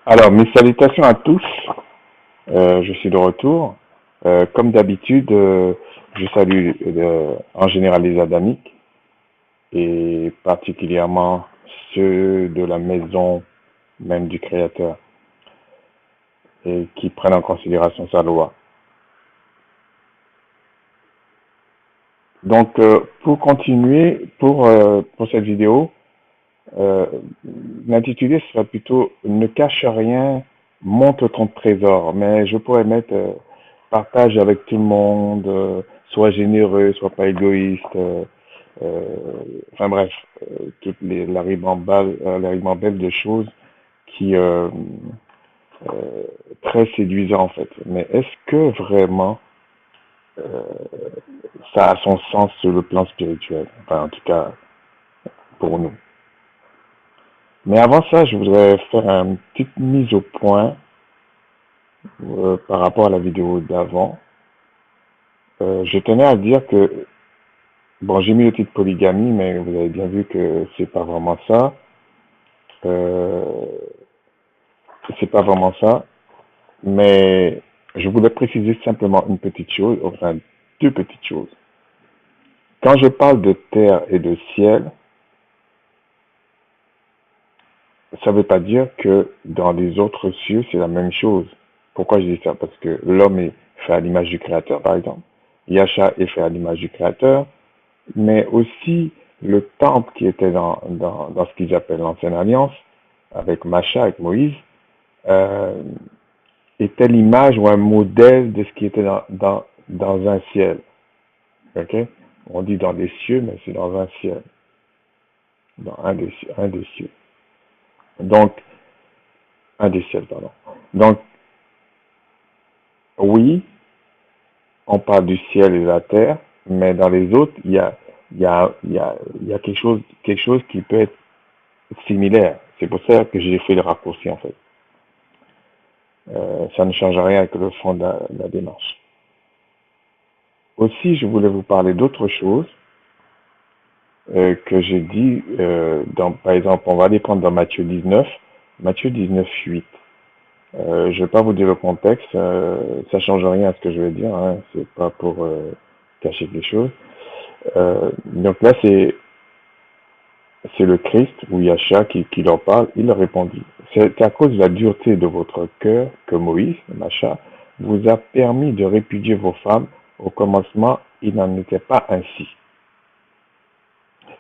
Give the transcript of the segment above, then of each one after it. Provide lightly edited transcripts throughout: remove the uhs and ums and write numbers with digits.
Alors, mes salutations à tous. Je suis de retour. Comme d'habitude, je salue en général les adamiques et particulièrement ceux de la maison même du Créateur et qui prennent en considération sa loi. Donc, pour continuer, pour cette vidéo, euh, l'intitulé sera plutôt Ne cache rien, montre ton trésor. Mais je pourrais mettre partage avec tout le monde, sois généreux, sois pas égoïste. Euh, enfin bref, toutes la ribambelle de choses qui euh, très séduisant en fait. Mais est-ce que vraiment euh, ça a son sens sur le plan spirituel? Enfin, en tout cas pour nous. Mais avant ça, je voudrais faire une petite mise au point par rapport à la vidéo d'avant. Je tenais à dire que, bon, j'ai mis le titre polygamie, mais vous avez bien vu que c'est pas vraiment ça. Euh, c'est pas vraiment ça. Mais je voulais préciser simplement une petite chose, enfin deux petites choses. Quand je parle de terre et de ciel, ça ne veut pas dire que dans les autres cieux, c'est la même chose. Pourquoi je dis ça? Parce que l'homme est fait à l'image du Créateur, par exemple. Yasha est fait à l'image du Créateur, mais aussi le temple qui était dans ce qu'ils appellent l'ancienne alliance, avec Macha, avec Moïse, euh, était l'image ou un modèle de ce qui était dans un ciel. Ok? On dit dans des cieux, mais c'est dans un ciel, dans un des cieux. Donc, un des ciels, pardon. Donc, oui, on parle du ciel et de la terre, mais dans les autres, il y a quelque chose qui peut être similaire. C'est pour ça que j'ai fait le raccourci, en fait. Ça ne change rien avec le fond de la démarche. Aussi, je voulais vous parler d'autre chose que j'ai dit, par exemple, on va aller prendre dans Matthieu 19, 8. Je ne vais pas vous dire le contexte, ça change rien à ce que je vais dire, hein, c'est pas pour cacher quelque chose. Donc là, c'est le Christ ou Yahshua qui leur parle. Il leur répondit, c'est à cause de la dureté de votre cœur que Moïse, Macha, vous a permis de répudier vos femmes. Au commencement, il n'en était pas ainsi.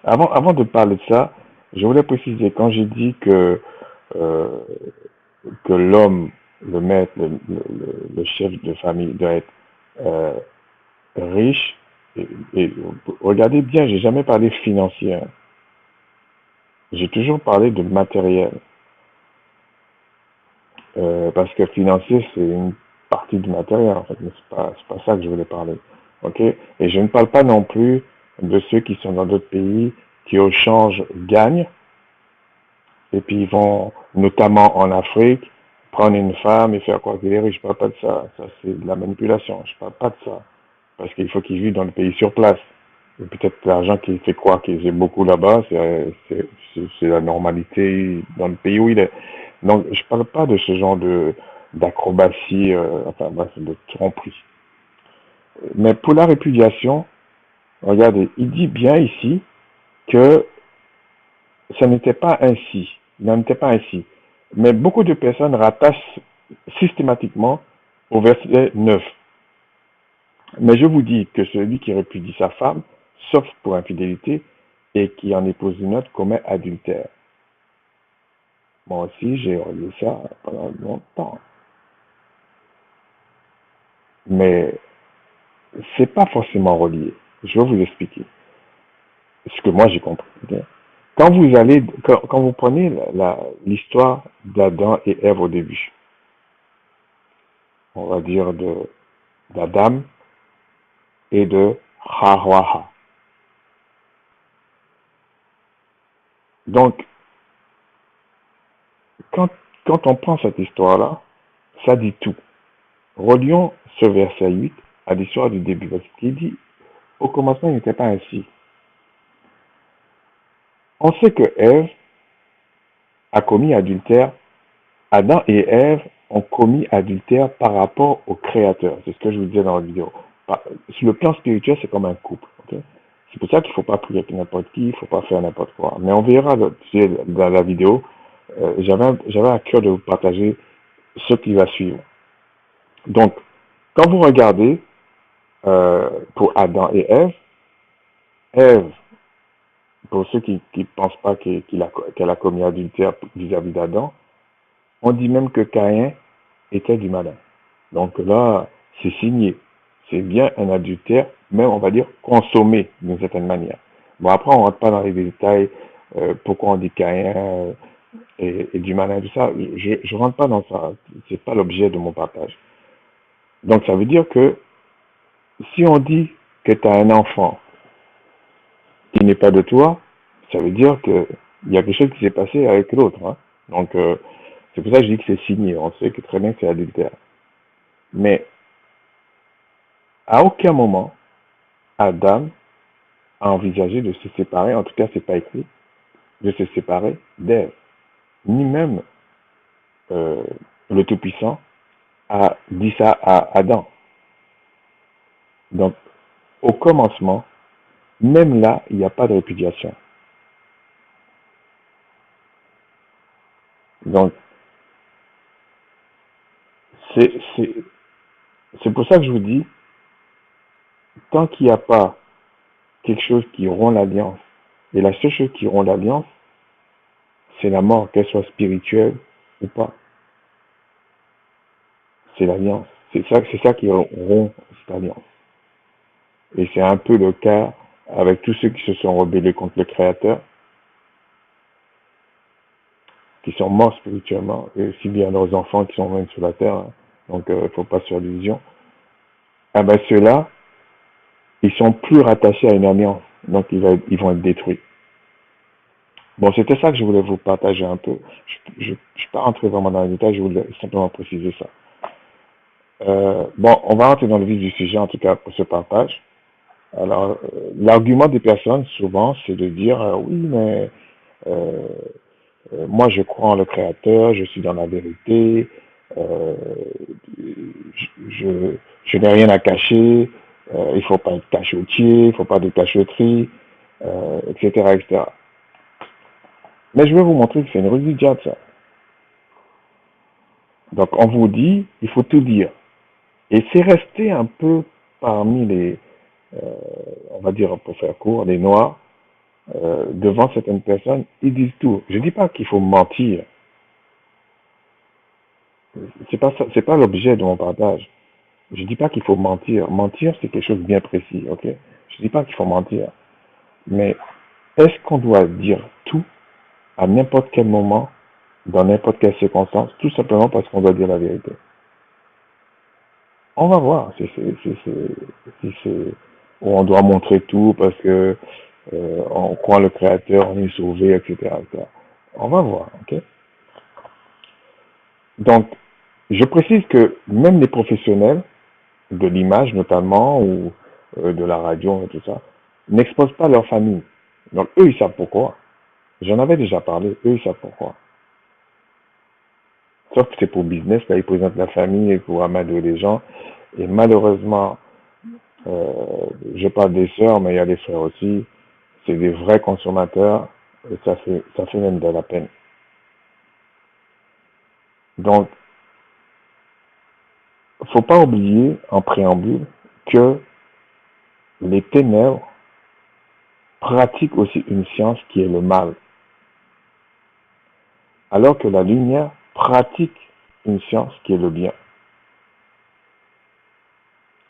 Avant de parler de ça, je voulais préciser, quand j'ai dit euh, que l'homme, le maître, le chef de famille doit être euh, riche, et regardez bien, j'ai jamais parlé financier, hein. J'ai toujours parlé de matériel. Parce que financier, c'est une partie du matériel, en fait, mais c'est pas ça que je voulais parler. Ok? Et je ne parle pas non plus de ceux qui sont dans d'autres pays, qui au change gagnent, et puis ils vont, notamment en Afrique, prendre une femme et faire croire qu'il est riche. Je parle pas de ça. Ça, c'est de la manipulation. Je parle pas de ça. Parce qu'il faut qu'ils vivent dans le pays sur place. Et peut-être l'argent qui fait croire qu'il est beaucoup là-bas, c'est la normalité dans le pays où il est. Donc, je parle pas de ce genre d'acrobatie, enfin bref, de tromperie. Mais pour la répudiation, regardez, il dit bien ici que ça n'était pas ainsi. Il n'en était pas ainsi. Mais beaucoup de personnes rattachent systématiquement au verset 9. Mais je vous dis que celui qui répudie sa femme, sauf pour infidélité, et qui en épouse une autre, commet adultère. Moi aussi, j'ai relié ça pendant longtemps. Mais c'est pas forcément relié. Je vais vous expliquer ce que moi j'ai compris. Okay? Quand vous prenez l'histoire d'Adam et Ève au début, on va dire d'Adam et de Hawa. Donc, quand, quand on prend cette histoire-là, ça dit tout. Relions ce verset 8 à l'histoire du début, parce qu'il dit, au commencement, il n'était pas ainsi. On sait que Ève a commis adultère Adam et Ève ont commis adultère par rapport au Créateur. C'est ce que je vous disais dans la vidéo. Sur le plan spirituel, c'est comme un couple. Okay? C'est pour ça qu'il ne faut pas prier avec n'importe qui, il ne faut pas faire n'importe quoi. Mais on verra dans la vidéo. J'avais à cœur de vous partager ce qui va suivre. Donc, quand vous regardez pour Adam et Ève, Ève, pour ceux qui ne pensent pas qu'elle a commis adultère vis-à-vis d'Adam, on dit même que Caïn était du malin. Donc là, c'est signé. C'est bien un adultère, même on va dire consommé d'une certaine manière. Bon, après, on ne rentre pas dans les détails, pourquoi on dit Caïn et du malin, tout ça. Je ne rentre pas dans ça. C'est pas l'objet de mon partage. Donc ça veut dire que si on dit que tu as un enfant qui n'est pas de toi, ça veut dire qu'il y a quelque chose qui s'est passé avec l'autre. Hein. Donc c'est pour ça que je dis que c'est signé. On sait que très bien que c'est adultère. Mais à aucun moment, Adam a envisagé de se séparer, en tout cas c'est pas écrit, de se séparer d'Ève. Ni même le Tout-Puissant a dit ça à Adam. Donc au commencement, même là, il n'y a pas de répudiation. Donc c'est pour ça que je vous dis, tant qu'il n'y a pas quelque chose qui rompt l'alliance, et la seule chose qui rompt l'alliance, c'est la mort, qu'elle soit spirituelle ou pas. C'est l'alliance. C'est ça qui rompt cette alliance. Et c'est un peu le cas avec tous ceux qui se sont rebellés contre le Créateur, qui sont morts spirituellement, et aussi bien leurs enfants qui sont même sur la terre. Hein. Donc, il ne faut pas se faire d'illusions. Ah ben, ceux-là, ils sont plus rattachés à une alliance. Donc, ils vont être détruits. Bon, c'était ça que je voulais vous partager un peu. Je ne suis pas rentré vraiment dans les détails, je voulais simplement préciser ça. Bon, on va rentrer dans le vif du sujet, en tout cas pour ce partage. Alors, l'argument des personnes, souvent, c'est de dire, oui, mais moi, je crois en le Créateur, je suis dans la vérité, euh, je n'ai rien à cacher, il ne faut pas être cachotier, il ne faut pas de cachotterie, etc., etc. Mais je vais vous montrer que c'est une religion, ça. Donc, on vous dit, il faut tout dire. Et c'est resté un peu parmi les, on va dire, pour faire court, les Noirs, devant certaines personnes, ils disent tout. Je ne dis pas qu'il faut mentir. C'est pas l'objet de mon partage. Je ne dis pas qu'il faut mentir. Mentir, c'est quelque chose de bien précis, ok? Je ne dis pas qu'il faut mentir. Mais est-ce qu'on doit dire tout à n'importe quel moment, dans n'importe quelle circonstance, tout simplement parce qu'on doit dire la vérité? On va voir si où on doit montrer tout parce que on croit le Créateur, on est sauvé, etc., etc. On va voir, ok? Donc, je précise que même les professionnels de l'image notamment ou de la radio et tout ça n'exposent pas leur famille. Donc, eux, ils savent pourquoi. J'en avais déjà parlé, eux, ils savent pourquoi. Sauf que c'est pour business, là, ils présentent la famille et pour amadouer les gens. Et malheureusement, je parle des sœurs, mais il y a des frères aussi. C'est des vrais consommateurs et ça fait même de la peine. Donc, faut pas oublier en préambule que les ténèbres pratiquent aussi une science qui est le mal, alors que la lumière pratique une science qui est le bien.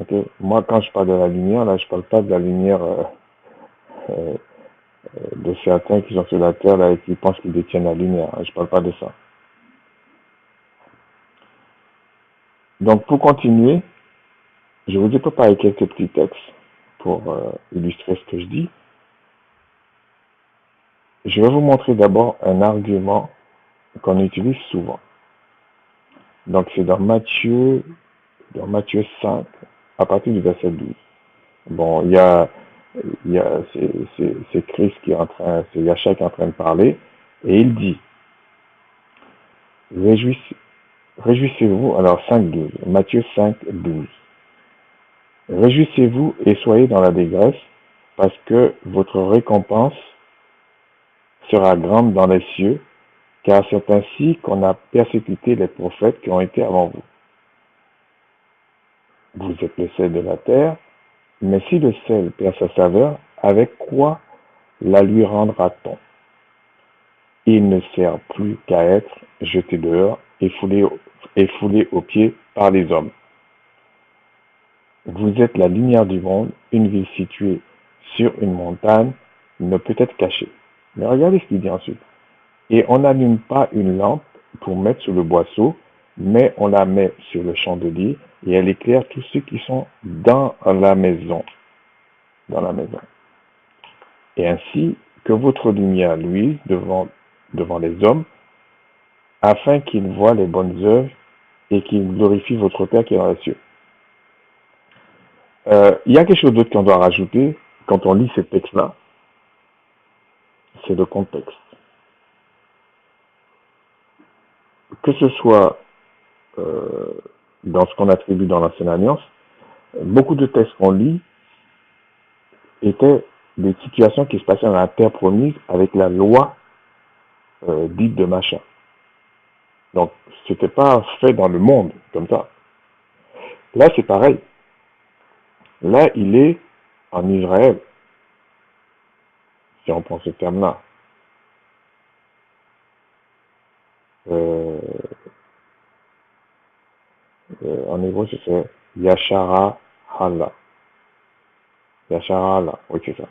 Okay? Moi, quand je parle de la lumière, là, je parle pas de la lumière euh, de certains qui sont sur la terre là, et qui pensent qu'ils détiennent la lumière. Je parle pas de ça. Donc, pour continuer, je vous ai préparé quelques petits textes pour illustrer ce que je dis. Je vais vous montrer d'abord un argument qu'on utilise souvent. Donc, c'est dans Matthieu 5, à partir du verset 12. Bon, c'est Christ qui est en train, c'est Yahshua qui est en train de parler, et il dit, Réjouissez, réjouissez-vous, alors 5:12, Matthieu 5:12. Réjouissez-vous et soyez dans la dégresse, parce que votre récompense sera grande dans les cieux, car c'est ainsi qu'on a persécuté les prophètes qui ont été avant vous. Vous êtes le sel de la terre, mais si le sel perd sa saveur, avec quoi la lui rendra-t-on? Il ne sert plus qu'à être jeté dehors et foulé aux pieds par les hommes. Vous êtes la lumière du monde, une ville située sur une montagne ne peut être cachée. Mais regardez ce qu'il dit ensuite. Et on n'allume pas une lampe pour mettre sur le boisseau, mais on la met sur le chandelier et elle éclaire tous ceux qui sont dans la maison. Dans la maison. Et ainsi que votre lumière luise devant les hommes, afin qu'ils voient les bonnes œuvres et qu'ils glorifient votre Père qui est dans les cieux. Il y a quelque chose d'autre qu'on doit rajouter quand on lit ces textes-là, c'est le contexte. Que ce soit dans ce qu'on attribue dans l'Ancienne Alliance, beaucoup de textes qu'on lit étaient des situations qui se passaient dans la terre promise avec la loi dite de Macha. Donc, c'était pas fait dans le monde comme ça. Là, c'est pareil. Là, il est en Israël, si on prend ce terme-là. En hébreu, c'est Yashara Hala. Yashara Hala, oui, c'est ça.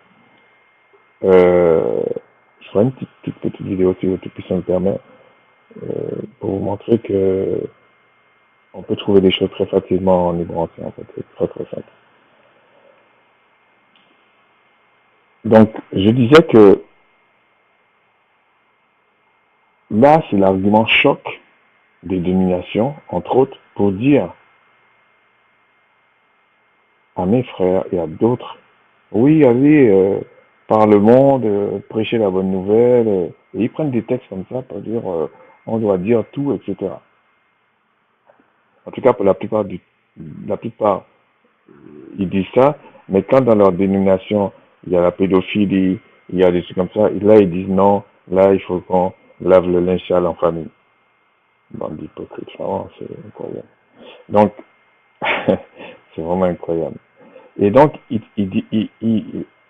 Je ferai une petite vidéo si votre puissance me permet, pour vous montrer que on peut trouver des choses très facilement en hébreu ancien, en fait. C'est très très simple. Donc, je disais que là, c'est l'argument choc des dominations, entre autres, pour dire à mes frères et à d'autres, oui, allez par le monde, prêcher la bonne nouvelle, et ils prennent des textes comme ça pour dire on doit dire tout, etc. En tout cas, pour la plupart, ils disent ça, mais quand dans leur dénomination, il y a la pédophilie, il y a des trucs comme ça, et là, ils disent non, là, il faut qu'on lave le linge sale en famille. Bande d'hypocrites, vraiment, c'est incroyable. Donc, c'est vraiment incroyable. Et donc,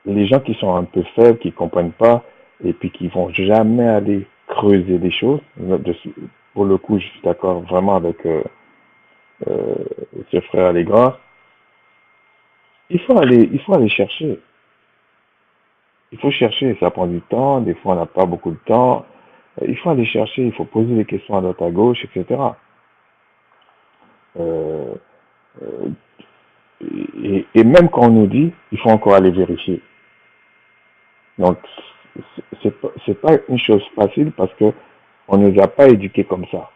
les gens qui sont un peu faibles, qui ne comprennent pas, et puis qui vont jamais aller creuser des choses, pour le coup, je suis d'accord vraiment avec ce frère Allégras, il faut aller chercher. Il faut chercher, ça prend du temps, des fois on n'a pas beaucoup de temps. Il faut aller chercher, il faut poser des questions à droite à gauche, etc. Euh, euh, et même quand on nous dit, il faut encore aller vérifier. Donc, c'est pas une chose facile parce que on ne nous a pas éduqués comme ça.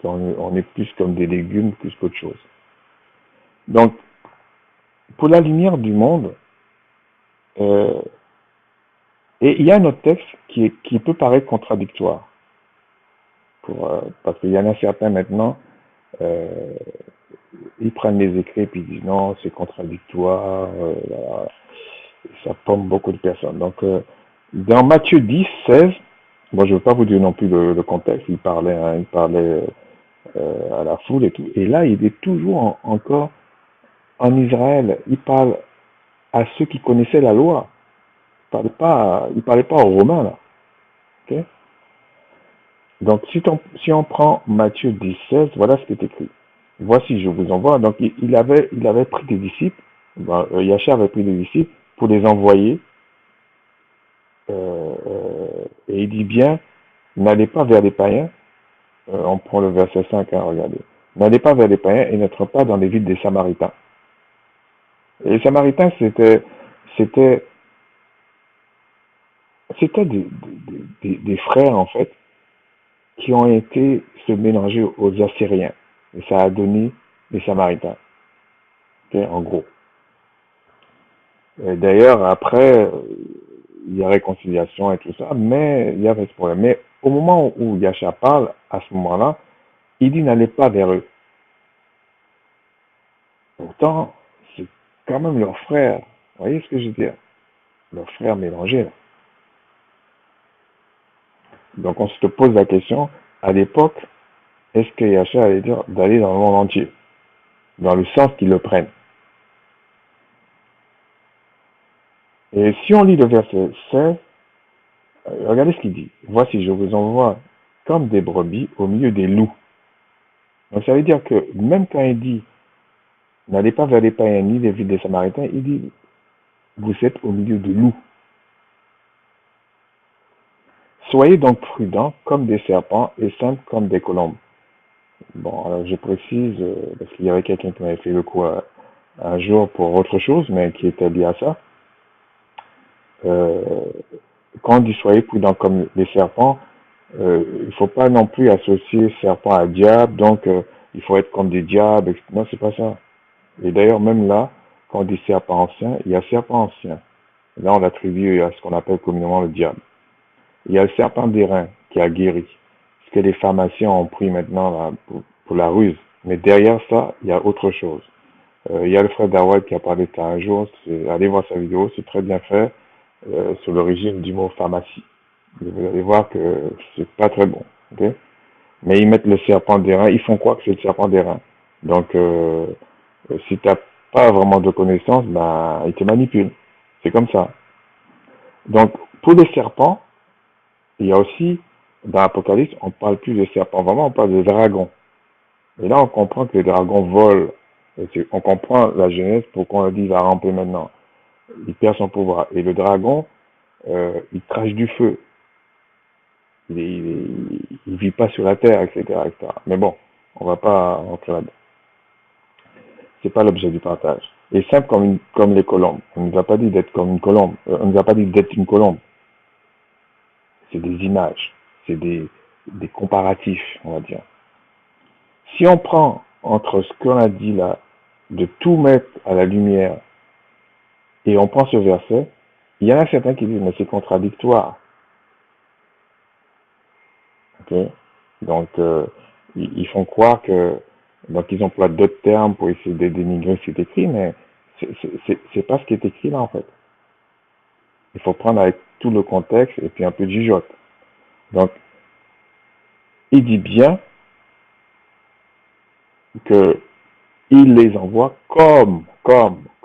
On est plus comme des légumes plus qu'autre chose. Donc, pour la lumière du monde, euh, et il y a un autre texte qui peut paraître contradictoire. Parce qu'il y en a certains maintenant, euh, ils prennent les écrits et puis ils disent non, c'est contradictoire, ça pompe beaucoup de personnes. Donc, dans Matthieu 10:16, moi je ne veux pas vous dire non plus le contexte, il parlait à la foule et tout. Et là, il est toujours encore en Israël. Il parle à ceux qui connaissaient la loi. Il parlait pas aux Romains là. Okay? Donc, si on prend Matthieu 10:16, voilà ce qui est écrit. Voici, je vous envoie. Donc, il avait pris des disciples, Yahshua avait pris des disciples pour les envoyer. Et il dit bien, n'allez pas vers les païens. On prend le verset 5, hein, regardez. N'allez pas vers les païens et n'entrez pas dans les villes des Samaritains. Et les Samaritains, c'était des frères, en fait, qui ont été se mélanger aux Assyriens. Et ça a donné les Samaritains. Okay, en gros. D'ailleurs, après, il y a réconciliation et tout ça, mais il y avait ce problème. Mais au moment où Yasha parle, à ce moment-là, il dit n'allez pas vers eux. Pourtant, c'est quand même leur frère. Vous voyez ce que je veux dire? Leur frère mélangé. Là. Donc on se pose la question, à l'époque, est-ce que Yasha allait dire d'aller dans le monde entier? Dans le sens qu'ils le prennent. Et si on lit le verset 16, regardez ce qu'il dit. Voici, je vous envoie comme des brebis au milieu des loups. Donc ça veut dire que même quand il dit n'allez pas vers les païens ni les villes des Samaritains, il dit vous êtes au milieu de loups. Soyez donc prudents comme des serpents et simples comme des colombes. Bon, alors je précise, parce qu'il y avait quelqu'un qui m'avait fait le coup un jour pour autre chose, mais qui était lié à ça. Euh, quand on dit soyez prudents comme les serpents, il ne faut pas non plus associer serpent à diable, donc il faut être comme des diables. Non, c'est pas ça. Et d'ailleurs, même là, quand on dit serpent ancien, il y a serpent ancien. Là, on l'attribue à ce qu'on appelle communément le diable. Il y a le serpent d'airain qui a guéri. Ce que les pharmaciens ont pris maintenant là, pour la ruse. Mais derrière ça, il y a autre chose. Il y a le frère Dawad qui a parlé de ça un jour. Allez voir sa vidéo, c'est très bien fait sur l'origine du mot pharmacie. Et vous allez voir que c'est pas très bon. Okay? Mais ils mettent le serpent d'airain. Ils font quoi que c'est le serpent d'airain? Donc, si tu n'as pas vraiment de connaissances, ben, ils te manipulent. C'est comme ça. Donc, pour les serpents, il y a aussi, dans l'Apocalypse, on ne parle plus de serpents, vraiment on parle de dragons. Et là, on comprend que les dragons volent. On comprend la Genèse pourquoi on dit il va ramper maintenant. Il perd son pouvoir. Et le dragon, il crache du feu. Il vit pas sur la terre, etc., etc. Mais bon, on va pas rentrer là-dedans. C'est pas l'objet du partage. Et simple comme les colombes. On ne nous a pas dit d'être comme une colombe. On ne nous a pas dit d'être une colombe. C'est des images. C'est des comparatifs, on va dire. Si on prend entre ce qu'on a dit là, de tout mettre à la lumière, et on prend ce verset, il y en a certains qui disent, mais c'est contradictoire. Okay? Donc, ils font croire que, donc ils emploient d'autres termes pour essayer de dénigrer ce qui est écrit, mais c'est pas ce qui est écrit là, en fait. Il faut prendre avec tout le contexte et puis un peu de jugeote. Donc, il dit bien que il les envoie comme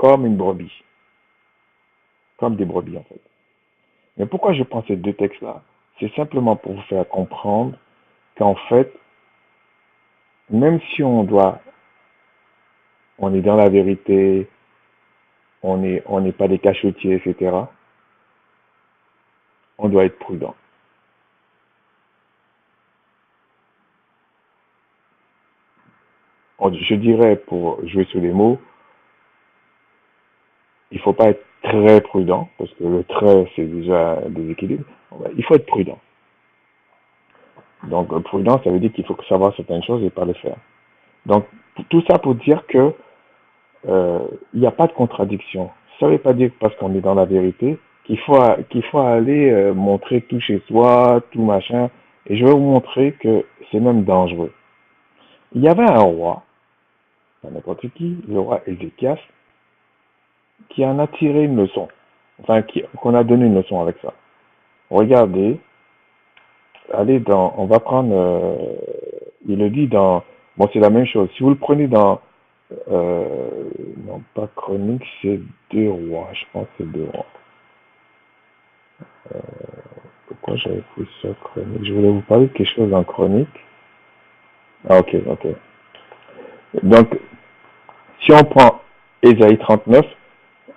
une brebis. Comme des brebis, en fait. Mais pourquoi je prends ces deux textes-là? C'est simplement pour vous faire comprendre qu'en fait, même si on est dans la vérité, on n'est pas des cachotiers, etc., on doit être prudent. Je dirais, pour jouer sur les mots, il ne faut pas être très prudent, parce que le très, c'est déjà un déséquilibre. Il faut être prudent. Donc, prudent, ça veut dire qu'il faut savoir certaines choses et pas les faire. Donc, tout ça pour dire que il n'y a pas de contradiction. Ça ne veut pas dire que parce qu'on est dans la vérité qu'il faut aller montrer tout chez soi, tout machin. Et je vais vous montrer que c'est même dangereux. Il y avait un roi, pas n'importe qui, le roi Ézéchias, qui en a tiré une leçon. Enfin, qu'on a donné une leçon avec ça. Regardez, on va prendre, il le dit dans, bon c'est la même chose. Si vous le prenez dans, non pas Chronique, c'est Deux Rois, je pense que c'est Deux Rois. Pourquoi j'avais pris ça Chronique? Je voulais vous parler de quelque chose en Chronique. Ah ok. Donc, si on prend Ésaïe 39,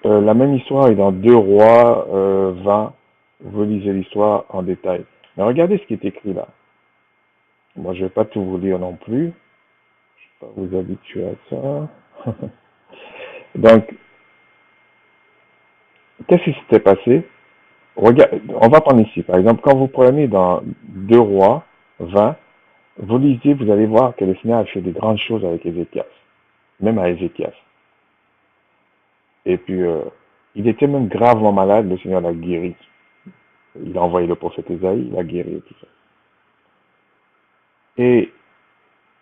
la même histoire est dans Deux Rois 20. Vous lisez l'histoire en détail. Mais regardez ce qui est écrit là. Moi, je ne vais pas tout vous lire non plus. Je ne vais pas vous habituer à ça. Donc, qu'est-ce qui s'était passé? Regarde, on va prendre ici. Par exemple, quand vous prenez dans Deux Rois 20, vous lisez, vous allez voir que le Seigneur a fait de grandes choses avec Ézéchias. Même à Ézéchias. Et puis, il était même gravement malade, le Seigneur l'a guéri. Il a envoyé le prophète Ésaïe, il a guéri et tout ça. Et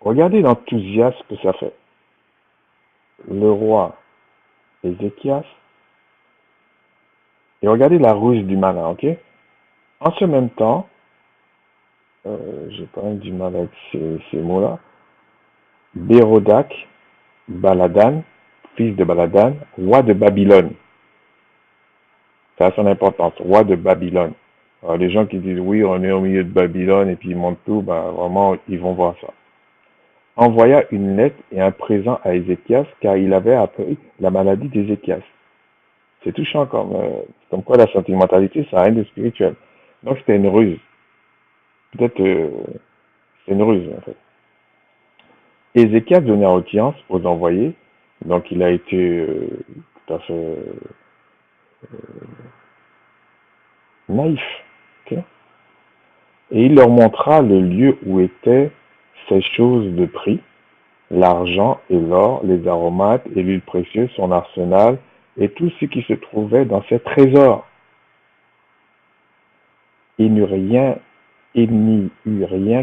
regardez l'enthousiasme que ça fait. Le roi Ézéchias, et regardez la ruse du malin, ok? En ce même temps, j'ai quand même du mal avec ces mots-là, Bérodac, Baladan, fils de Baladan, roi de Babylone. Ça a son importance, roi de Babylone. Alors, les gens qui disent oui, on est au milieu de Babylone et puis ils montent tout, ben vraiment, ils vont voir ça. Envoya une lettre et un présent à Ézéchias car il avait appris la maladie d'Ézéchias. C'est touchant comme quoi la sentimentalité, ça n'a rien de spirituel. Donc c'était une ruse. Peut-être c'est une ruse en fait. Ézéchias donna audience aux envoyés, donc il a été tout à fait naïf. Okay? Et il leur montra le lieu où étaient ces choses de prix, l'argent et l'or, les aromates et l'huile précieuse, son arsenal et tout ce qui se trouvait dans ses trésors. Il n'y eut rien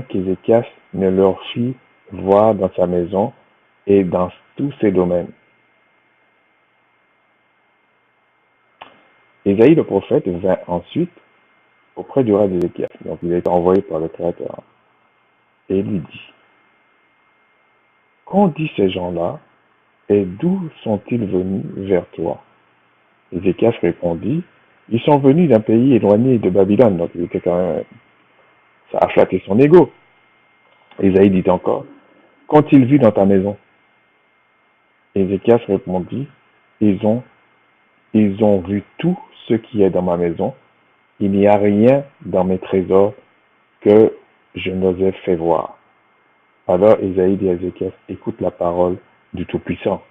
qu'Ézéchias ne leur fit voir dans sa maison et dans tous ses domaines. Ésaïe le prophète vint ensuite auprès du roi d'Ézéchias. Donc il a été envoyé par le Créateur. Et il lui dit, qu'ont dit ces gens-là et d'où sont-ils venus vers toi? Ézéchias répondit, ils sont venus d'un pays éloigné de Babylone. Donc il était quand même, ça a flatté son ego. Ésaïe dit encore, qu'ont-ils vu dans ta maison? Ézéchias répondit, ils ont vu tout ce qui est dans ma maison. Il n'y a rien dans mes trésors que je n'osais faire voir. Alors Ésaïe dit à Ézéchias, écoute la parole du Tout-Puissant.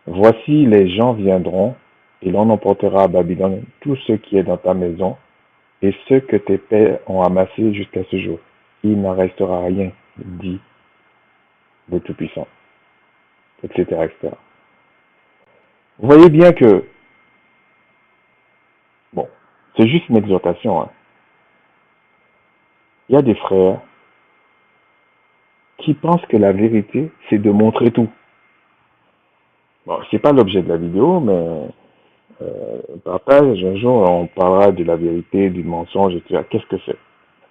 Voici les gens viendront et l'on emportera à Babylone tout ce qui est dans ta maison et ce que tes pères ont amassé jusqu'à ce jour. Il n'en restera rien, dit le Tout-Puissant, etc., etc. Vous voyez bien que, bon, c'est juste une exhortation. Hein. Il y a des frères qui pensent que la vérité, c'est de montrer tout. Bon, c'est pas l'objet de la vidéo, mais partage, un jour, on parlera de la vérité, du mensonge, etc. Qu'est-ce que c'est?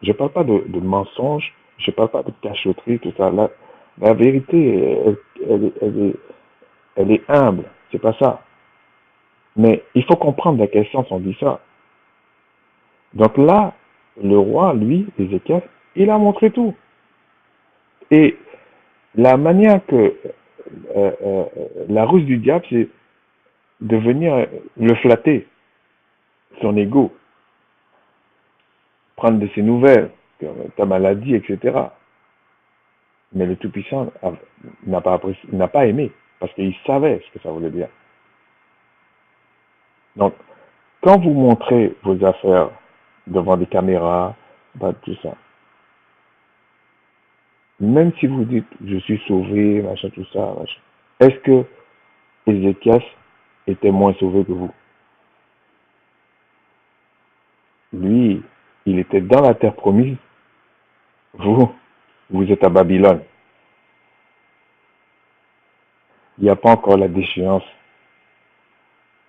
Je parle pas de mensonge, je parle pas de cachotterie, tout ça. La vérité, elle est humble, c'est pas ça. Mais il faut comprendre dans quel sens on dit ça. Donc là, le roi, lui, Ézéchias, il a montré tout. Et la manière que la ruse du diable, c'est de venir le flatter, son ego, prendre de ses nouvelles, ta maladie, etc. Mais le Tout-Puissant n'a pas aimé, parce qu'il savait ce que ça voulait dire. Donc, quand vous montrez vos affaires devant des caméras, tout ça, même si vous dites, je suis sauvé, machin, tout ça, machin, est-ce que Ézéchias était moins sauvé que vous? Lui, il était dans la terre promise. Vous êtes à Babylone. Il n'y a pas encore la déchéance.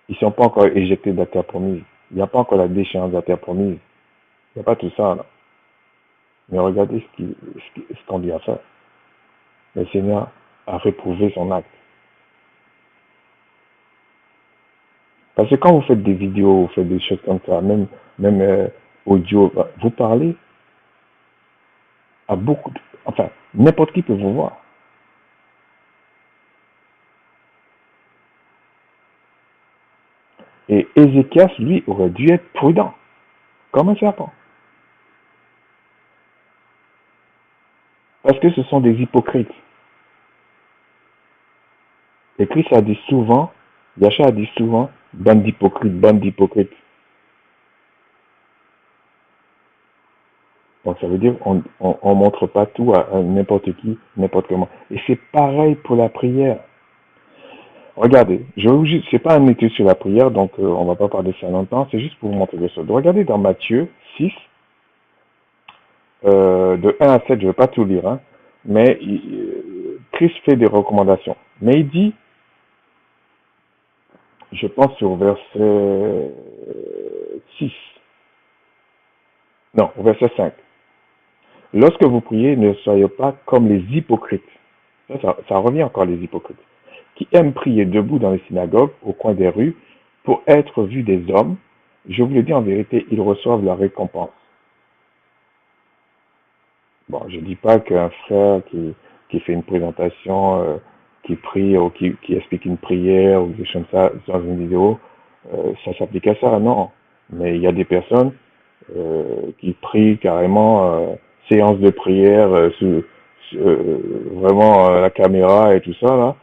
Ils ne sont pas encore éjectés de la terre promise. Il n'y a pas encore la déchéance de la terre promise. Il n'y a pas tout ça, là. Mais regardez ce qu'on lui a fait. Le Seigneur a réprouvé son acte. Parce que quand vous faites des vidéos, vous faites des choses comme ça, même audio, vous parlez à beaucoup de... Enfin, n'importe qui peut vous voir. Et Ézéchias, lui, aurait dû être prudent, comme un serpent. Parce que ce sont des hypocrites. Et Christ a dit souvent, Yahshua a dit souvent, bande d'hypocrites, bande d'hypocrites. Donc ça veut dire qu'on ne montre pas tout à n'importe qui, n'importe comment. Et c'est pareil pour la prière. Regardez, c'est pas un étude sur la prière, donc on va pas parler de ça longtemps, c'est juste pour vous montrer des choses. Regardez dans Matthieu 6, de 1 à 7, je ne vais pas tout lire, hein, mais Christ fait des recommandations. Mais il dit, je pense au verset 6, non, au verset 5. Lorsque vous priez, ne soyez pas comme les hypocrites. Ça revient encore les hypocrites, qui aiment prier debout dans les synagogues, au coin des rues, pour être vus des hommes. Je vous le dis en vérité, ils reçoivent leur récompense. Bon, je dis pas qu'un frère qui fait une présentation, qui prie ou qui explique une prière ou des choses comme ça dans une vidéo, ça s'applique à ça, non. Mais il y a des personnes qui prient carrément séance de prière vraiment la caméra et tout ça là.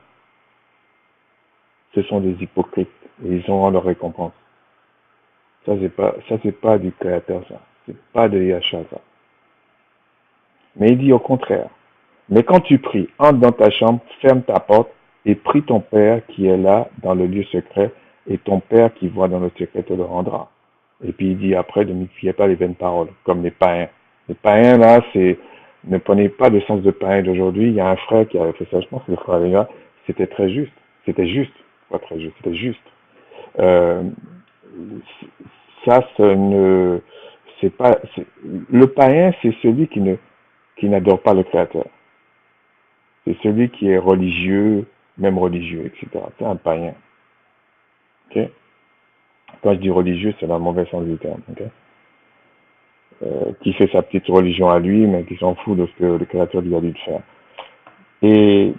Ce sont des hypocrites et ils auront leur récompense. Ça c'est pas du créateur ça. C'est pas de Yahshua ça. Mais il dit au contraire. Mais quand tu pries, entre dans ta chambre, ferme ta porte et prie ton Père qui est là dans le lieu secret, et ton Père qui voit dans le secret te le rendra. Et puis il dit après, ne multipliez pas les vaines paroles, comme les païens. Les païens là, ne prenez pas le sens de païen d'aujourd'hui. Il y a un frère qui avait fait ça, je pense que le frère Léa, c'était très juste. C'était juste. Pas très juste, c'était juste. Euh, ça, c'est pas, le païen, c'est celui qui n'adore pas le Créateur. C'est celui qui est religieux, même religieux, etc. C'est un païen. Okay? Quand je dis religieux, c'est dans le mauvais sens du terme. Okay? Qui fait sa petite religion à lui, mais qui s'en fout de ce que le Créateur lui a dit de faire. Et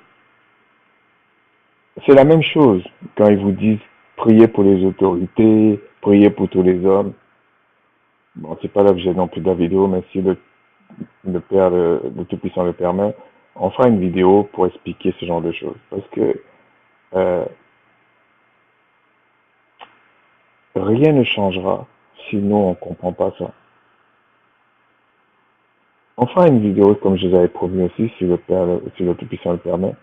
c'est la même chose quand ils vous disent priez pour les autorités, priez pour tous les hommes. Bon, c'est pas l'objet non plus de la vidéo, mais si le Père, le Tout-Puissant le permet, on fera une vidéo pour expliquer ce genre de choses. Parce que rien ne changera si nous, on ne comprend pas ça. On fera une vidéo, comme je vous avais promis aussi, si le Tout-Puissant le permet,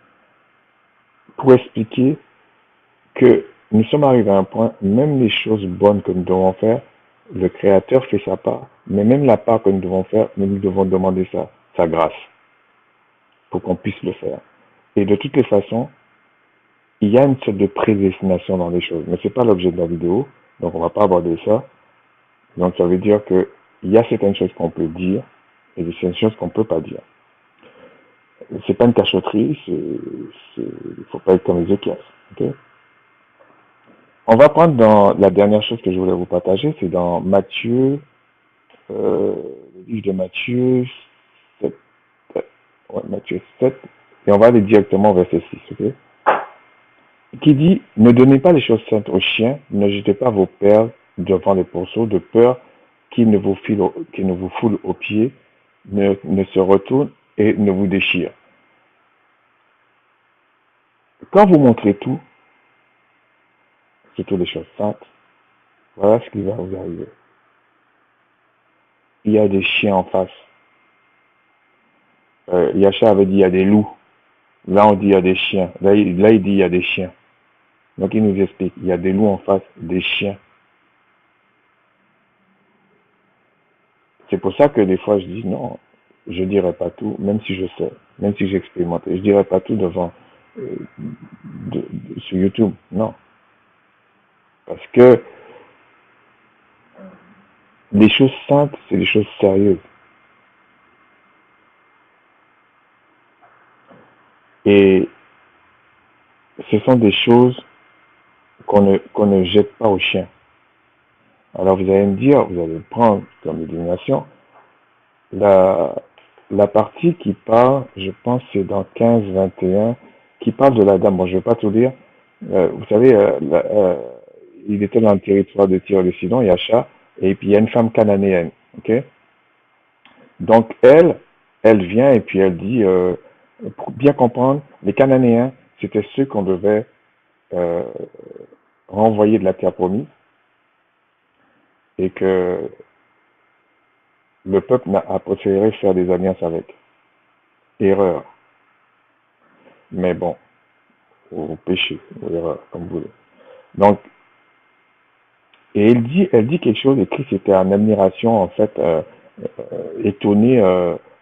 pour expliquer que nous sommes arrivés à un point, même les choses bonnes que nous devons faire, le Créateur fait sa part. Mais même la part que nous devons faire, nous devons demander sa grâce, pour qu'on puisse le faire. Et de toutes les façons, il y a une sorte de prédestination dans les choses. Mais ce n'est pas l'objet de la vidéo, donc on ne va pas aborder ça. Donc ça veut dire qu'il y a certaines choses qu'on peut dire, et certaines choses qu'on ne peut pas dire. C'est pas une cachotterie, il ne faut pas être comme Ézéchias. Okay? On va prendre dans la dernière chose que je voulais vous partager, c'est dans Matthieu, le livre de Matthieu 7, Matthieu 7, et on va aller directement au verset 6, ok? Qui dit, ne donnez pas les choses saintes aux chiens, ne jetez pas vos perles devant les pourceaux, de peur qu'ils ne vous foulent aux pieds, ne se retournent et ne vous déchirent. Quand vous montrez tout, surtout les choses saintes, voilà ce qui va vous arriver. Il y a des chiens en face. Yahshua avait dit il y a des loups. Là on dit il y a des chiens. Là il dit il y a des chiens. Donc il nous explique, il y a des loups en face, des chiens. C'est pour ça que des fois je dis non, je dirai pas tout, même si je sais, même si j'expérimente. Je dirai pas tout devant sur YouTube, non. Parce que les choses saintes, c'est des choses sérieuses. Et ce sont des choses qu'on ne jette pas aux chiens. Alors vous allez me dire, vous allez prendre comme illumination, la partie qui parle, je pense c'est dans 15-21, qui parle de la dame. Bon, je ne vais pas tout lire. Vous savez, il était dans le territoire de Tyr de Sidon, Yahshua, et puis il y a une femme cananéenne. Okay? Donc elle vient et puis elle dit, pour bien comprendre, les Cananéens, c'était ceux qu'on devait renvoyer de la terre promise, et que le peuple a préféré faire des alliances avec. Erreur. Mais bon, ou péché, ou erreur, comme vous voulez. Donc, et elle dit quelque chose, et Christ était en admiration, en fait, étonné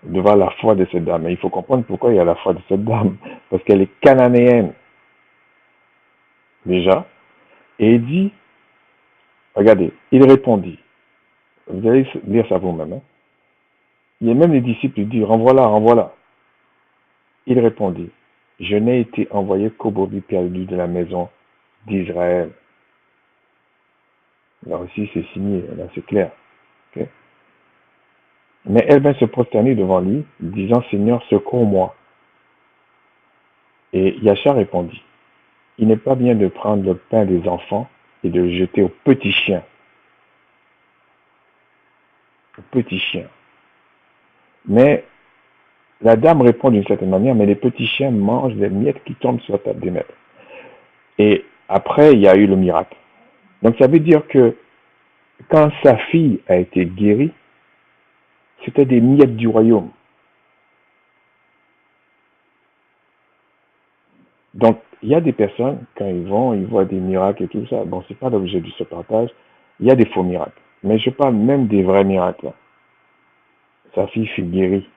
devant la foi de cette dame. Et il faut comprendre pourquoi il y a la foi de cette dame. Parce qu'elle est cananéenne, déjà. Et il dit, regardez, il répondit. Vous allez lire ça vous-même. Hein. Il y a même les disciples, il dit, renvoie-la, renvoie-la. Il répondit, je n'ai été envoyé qu'au brebis perdu de la maison d'Israël. Là aussi, c'est signé, là c'est clair. Okay? Mais elle vint se prosterner devant lui, disant, Seigneur, secours-moi. Et Yasha répondit, il n'est pas bien de prendre le pain des enfants et de le jeter aux petits chiens. Aux petits chiens. Mais la dame répond d'une certaine manière, mais les petits chiens mangent les miettes qui tombent sur la table des maîtres. Et après, il y a eu le miracle. Donc ça veut dire que quand sa fille a été guérie, c'était des miettes du royaume. Donc, il y a des personnes, quand ils voient des miracles et tout ça. Bon, c'est pas l'objet de ce partage. Il y a des faux miracles. Mais je parle même des vrais miracles. Sa fille fut guérie.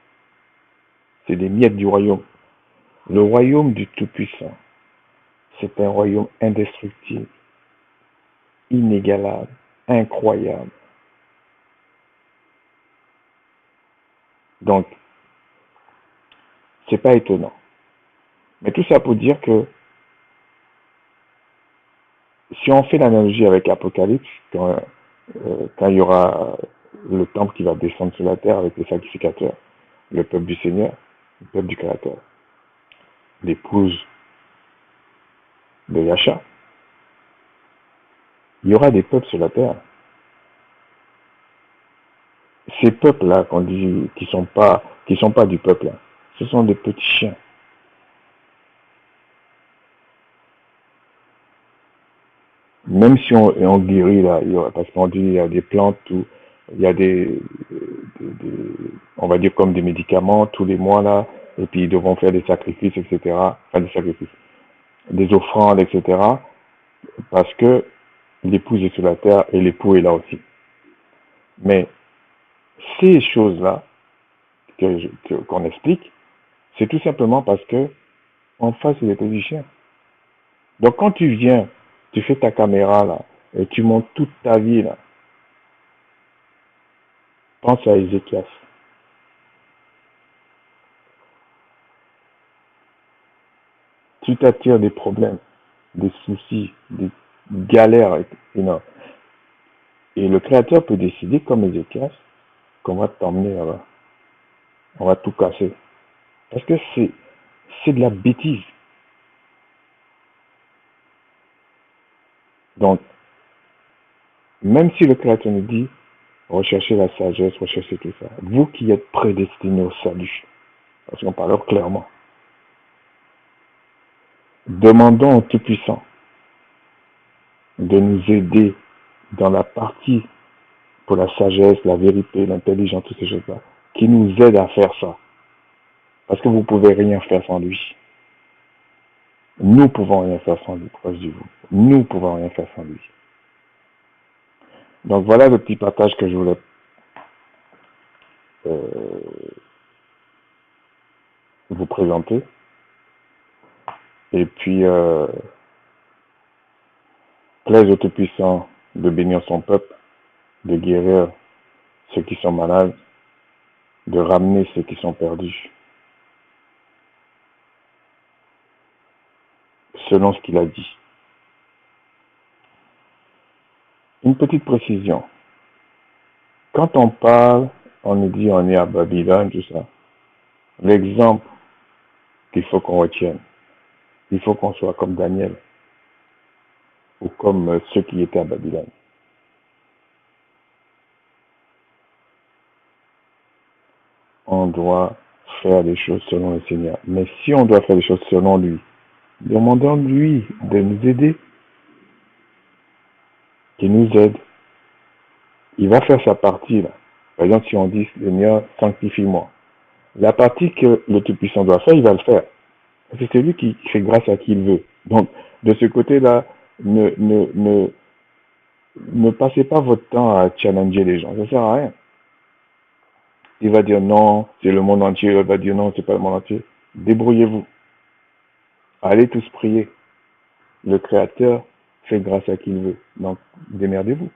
C'est des miettes du royaume. Le royaume du Tout-Puissant, c'est un royaume indestructible, inégalable, incroyable. Donc, c'est pas étonnant. Mais tout ça pour dire que si on fait l'analogie avec Apocalypse, quand il y aura le temple qui va descendre sur la terre avec les sacrificateurs, le peuple du Seigneur, le peuple du Créateur, l'épouse de Yasha, il y aura des peuples sur la terre. Ces peuples-là qu'on dit qui sont pas du peuple, là, ce sont des petits chiens. Même si on guérit là, parce qu'on dit il y a des plantes, il y a on va dire comme des médicaments tous les mois là, et puis ils devront faire des sacrifices, etc. Enfin des sacrifices, des offrandes, etc. Parce que l'épouse est sur la terre et l'époux est là aussi. Mais ces choses-là qu'on explique, c'est tout simplement parce que en face c'est des petits chiens. Donc quand tu viens, tu fais ta caméra là, et tu montes toute ta vie là, pense à Ézéchias. Tu t'attires des problèmes, des soucis, des galères, et le Créateur peut décider, comme Ézéchias, qu'on va t'emmener là-bas. On va tout casser. Parce que c'est de la bêtise. Donc, même si le Créateur nous dit, recherchez la sagesse, recherchez tout ça, vous qui êtes prédestinés au salut, parce qu'on parle clairement, demandons au Tout-Puissant de nous aider dans la partie pour la sagesse, la vérité, l'intelligence, toutes ces choses-là, qui nous aide à faire ça. Parce que vous ne pouvez rien faire sans lui. Nous pouvons rien faire sans lui, proche de vous. Nous pouvons rien faire sans lui. Donc voilà le petit partage que je voulais vous présenter. Et puis, plaise au Tout-Puissant de bénir son peuple, de guérir ceux qui sont malades, de ramener ceux qui sont perdus. Selon ce qu'il a dit. Une petite précision. Quand on parle, on nous dit on est à Babylone, tout ça. L'exemple qu'il faut qu'on retienne, il faut qu'on soit comme Daniel ou comme ceux qui étaient à Babylone. On doit faire les choses selon le Seigneur. Mais si on doit faire les choses selon lui, demandons-lui de nous aider, qu'il nous aide. Il va faire sa partie là. Par exemple, si on dit Seigneur, sanctifie-moi. La partie que le Tout-Puissant doit faire, il va le faire. C'est lui qui fait grâce à qui il veut. Donc, de ce côté-là, ne passez pas votre temps à challenger les gens. Ça ne sert à rien. Il va dire non, c'est le monde entier. Il va dire non, c'est pas le monde entier. Débrouillez-vous. Allez tous prier. Le Créateur fait grâce à qui il veut. Donc, démerdez-vous.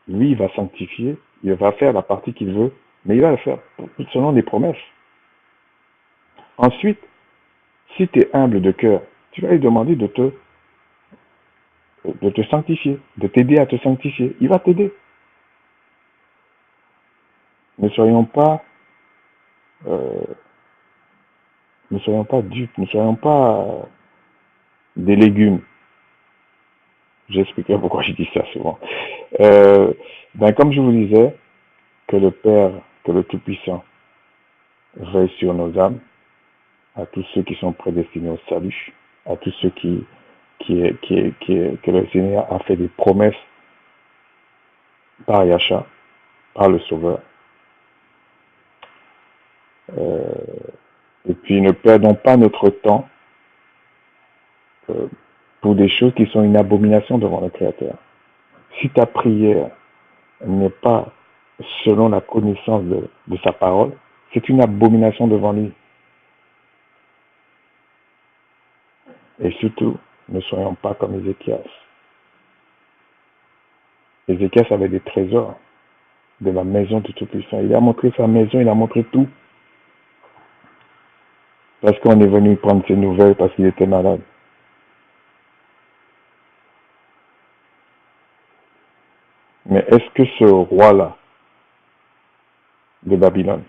Lui, il va sanctifier, il va faire la partie qu'il veut, mais il va le faire selon des promesses. Ensuite, si tu es humble de cœur, tu vas lui demander de te sanctifier, de t'aider à te sanctifier. Il va t'aider. Ne soyons pas, euh, ne soyons pas dupes, ne soyons pas des légumes. J'expliquerai pourquoi je dis ça souvent. Comme je vous disais, que le Père, que le Tout-Puissant veille sur nos âmes, à tous ceux qui sont prédestinés au salut, à tous ceux que le Seigneur a fait des promesses par Yahshua, par le Sauveur. Et puis ne perdons pas notre temps pour des choses qui sont une abomination devant le Créateur. Si ta prière n'est pas selon la connaissance de sa parole, c'est une abomination devant lui. Et surtout, ne soyons pas comme Ézéchias. Ézéchias avait des trésors de la maison du Tout-Puissant. Il a montré sa maison, il a montré tout. Parce qu'on est venu prendre ses nouvelles parce qu'il était malade. Mais est-ce que ce roi-là de Babylone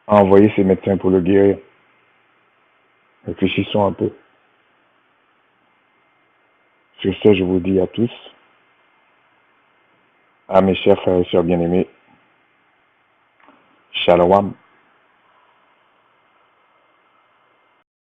a envoyé ses médecins pour le guérir? Réfléchissons un peu. Sur ce, je vous dis à tous, à mes chers frères et sœurs bien-aimés, Shalom.